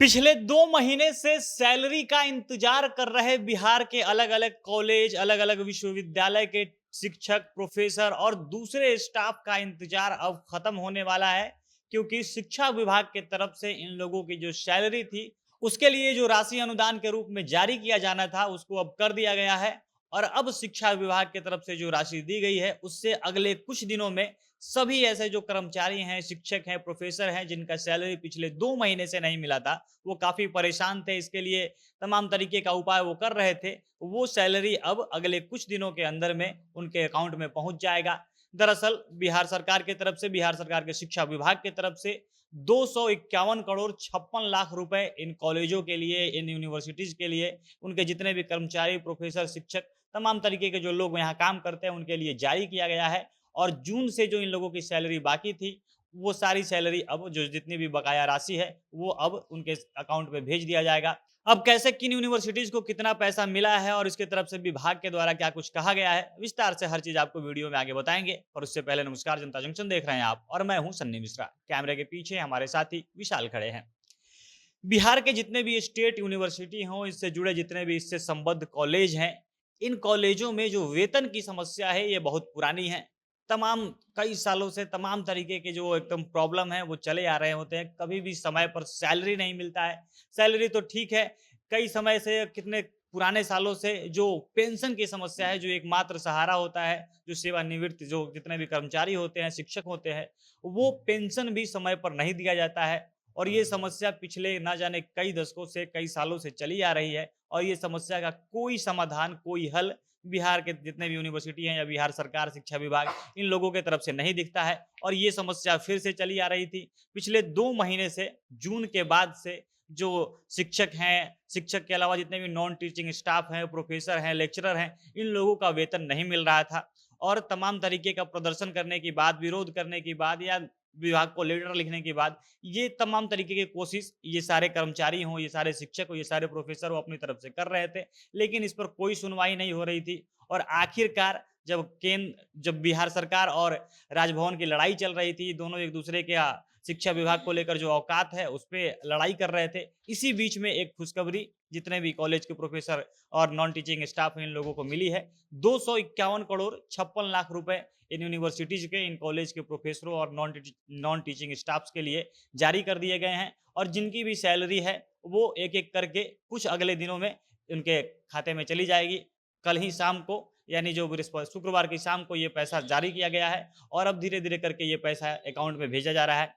पिछले 2 महीने से सैलरी का इंतजार कर रहे बिहार के अलग-अलग कॉलेज, अलग-अलग विश्वविद्यालय के शिक्षक, प्रोफेसर और दूसरे स्टाफ का इंतजार अब खत्म होने वाला है, क्योंकि शिक्षा विभाग के तरफ से इन लोगों की जो सैलरी थी, उसके लिए जो राशि अनुदान के रूप में जारी किया जाना था, उसको अब कर दिया गया है। और अब शिक्षा विभाग की तरफ से जो राशि दी गई है, उससे अगले कुछ दिनों में सभी ऐसे जो कर्मचारी हैं, शिक्षक हैं, प्रोफेसर हैं, जिनका सैलरी पिछले 2 महीने से नहीं मिला था, वो काफ़ी परेशान थे। इसके लिए तमाम तरीके का उपाय वो कर रहे थे। वो सैलरी अब अगले कुछ दिनों के अंदर में उनके अकाउंट में पहुँच जाएगा। दरअसल बिहार सरकार की तरफ से, बिहार सरकार के शिक्षा विभाग की तरफ से 251 करोड़ 56 लाख रुपए इन कॉलेजों के लिए, इन यूनिवर्सिटीज़ के लिए, उनके जितने भी कर्मचारी, प्रोफेसर, शिक्षक, तमाम तरीके के जो लोग यहाँ काम करते हैं, उनके लिए जारी किया गया है। और जून से जो इन लोगों की सैलरी बाकी थी, वो सारी सैलरी अब जो जितनी भी बकाया राशि है, वो अब उनके अकाउंट में भेज दिया जाएगा। अब कैसे किन यूनिवर्सिटीज़ को कितना पैसा मिला है और इसकी तरफ से विभाग के द्वारा क्या कुछ कहा गया है, विस्तार से हर चीज़ आपको वीडियो में आगे बताएँगे। और उससे पहले नमस्कार, जनता जंक्शन देख रहे हैं आप और मैं हूँ सन्नी मिश्रा। कैमरे के पीछे हमारे साथी विशाल खड़े हैं। बिहार के जितने भी स्टेट यूनिवर्सिटी हों, इससे जुड़े जितने भी इससे संबद्ध कॉलेज हैं, इन कॉलेजों में जो वेतन की समस्या है, ये बहुत पुरानी है। तमाम कई सालों से तमाम तरीके के जो एकदम प्रॉब्लम है, वो चले आ रहे होते हैं। कभी भी समय पर सैलरी नहीं मिलता है। सैलरी तो ठीक है, कई समय से कितने पुराने सालों से जो पेंशन की समस्या है, जो एकमात्र सहारा होता है, जो सेवानिवृत्त जो जितने भी कर्मचारी होते हैं, शिक्षक होते हैं, वो पेंशन भी समय पर नहीं दिया जाता है। और ये समस्या पिछले ना जाने कई दशकों से, कई सालों से चली आ रही है और ये समस्या का कोई समाधान, कोई हल बिहार के जितने भी यूनिवर्सिटी हैं या बिहार सरकार, शिक्षा विभाग, इन लोगों के तरफ से नहीं दिखता है। और ये समस्या फिर से चली आ रही थी। पिछले 2 महीने से, जून के बाद से जो शिक्षक हैं, शिक्षक के अलावा जितने भी नॉन टीचिंग स्टाफ हैं, प्रोफेसर हैं, लेक्चरर हैं, इन लोगों का वेतन नहीं मिल रहा था। और तमाम तरीके का प्रदर्शन करने के बाद, विरोध करने के बाद या विभाग को लेटर लिखने के बाद, ये तमाम तरीके की कोशिश ये सारे कर्मचारी हों, ये सारे शिक्षक हो, ये सारे प्रोफेसर हो, अपनी तरफ से कर रहे थे, लेकिन इस पर कोई सुनवाई नहीं हो रही थी। और आखिरकार जब बिहार सरकार और राजभवन की लड़ाई चल रही थी, दोनों एक दूसरे के शिक्षा विभाग को लेकर जो औकात है, उस पे लड़ाई कर रहे थे। इसी बीच में एक खुशखबरी जितने भी कॉलेज के प्रोफेसर और नॉन टीचिंग स्टाफ इन लोगों को मिली है। 251 करोड़ 56 लाख रुपए इन यूनिवर्सिटीज़ के, इन कॉलेज के प्रोफेसरों और नॉन टीचिंग स्टाफ्स के लिए जारी कर दिए गए हैं। और जिनकी भी सैलरी है, वो एक-एक करके कुछ अगले दिनों में उनके खाते में चली जाएगी। कल ही शाम को, यानी जो शुक्रवार की शाम को ये पैसा जारी किया गया है और अब धीरे-धीरे करके ये पैसा अकाउंट में भेजा जा रहा है।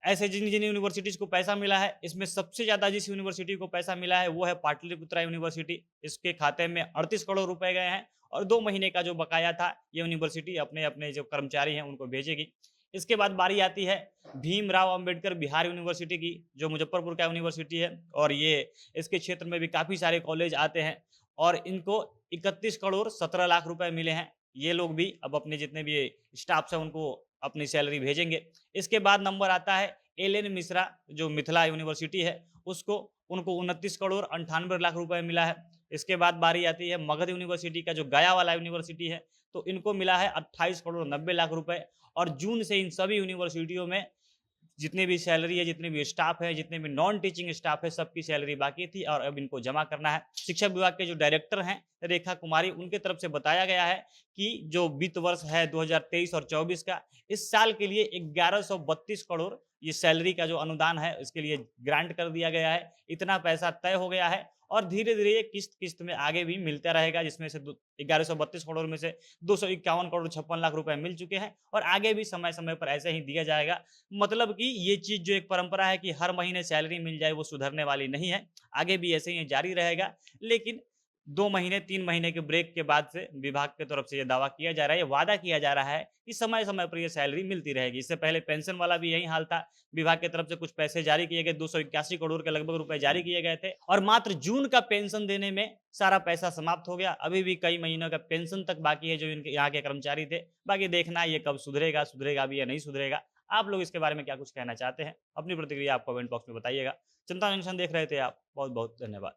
ऐसे जिन-जिन यूनिवर्सिटीज़ को पैसा मिला है, इसमें सबसे ज़्यादा जिस यूनिवर्सिटी को पैसा मिला है, वो है पाटलिपुत्रा यूनिवर्सिटी। इसके खाते में 38 करोड़ रुपए गए हैं और 2 महीने का जो बकाया था, ये यूनिवर्सिटी अपने-अपने जो कर्मचारी हैं, उनको भेजेगी। इसके बाद बारी आती है भीमराव अंबेडकर बिहार यूनिवर्सिटी की, जो मुज़फ्फरपुर का यूनिवर्सिटी है। और ये इसके क्षेत्र में भी काफ़ी सारे कॉलेज आते हैं और इनको 31 करोड़ 17 लाख रुपए मिले हैं। ये लोग भी अब अपने जितने भी स्टाफ्स हैं, उनको अपनी सैलरी भेजेंगे। इसके बाद नंबर आता है एल.एन. मिश्रा, जो मिथिला यूनिवर्सिटी है, उसको उनको 29 करोड़ 98 लाख रुपए मिला है। इसके बाद बारी आती है मगध यूनिवर्सिटी का, जो गया वाला यूनिवर्सिटी है, तो इनको मिला है 28 करोड़ 90 लाख रुपए। और जून से इन सभी यूनिवर्सिटियों में जितनी भी सैलरी है, जितने भी स्टाफ है, जितने भी नॉन टीचिंग स्टाफ है, सबकी सैलरी बाकी थी और अब इनको जमा करना है। शिक्षा विभाग के जो डायरेक्टर हैं, रेखा कुमारी, उनके तरफ से बताया गया है कि जो वित्त वर्ष है 2023 और 24 का, इस साल के लिए 1132 करोड़ ये सैलरी का जो अनुदान है, इसके लिए ग्रांट कर दिया गया है। इतना पैसा तय हो गया है और धीरे-धीरे ये किस्त-किस्त में आगे भी मिलता रहेगा, जिसमें से 1132 करोड़ में से 251 करोड़ 56 लाख रुपए मिल चुके हैं और आगे भी समय-समय पर ऐसे ही दिया जाएगा। मतलब कि ये चीज़ जो एक परंपरा है कि हर महीने सैलरी मिल जाए, वो सुधरने वाली नहीं है। आगे भी ऐसे ही जारी रहेगा। लेकिन 2 महीने, 3 महीने के ब्रेक के बाद से विभाग की तरफ से ये दावा किया जा रहा है, ये वादा किया जा रहा है कि समय-समय पर ये सैलरी मिलती रहेगी। इससे पहले पेंशन वाला भी यही हाल था। विभाग की तरफ से कुछ पैसे जारी किए गए, 281 करोड़ के लगभग रुपए जारी किए गए थे और मात्र जून का पेंशन देने में सारा पैसा समाप्त हो गया। अभी भी कई महीनों का पेंशन तक बाकी है, जो इनके यहाँ के कर्मचारी थे। बाकी देखना है ये कब सुधरेगा, सुधरेगा भी या नहीं सुधरेगा। आप लोग इसके बारे में क्या कुछ कहना चाहते हैं? अपनी प्रतिक्रिया आप कमेंट बॉक्स में बताइएगा। जनता जंक्शन देख रहे थे आप, बहुत-बहुत धन्यवाद।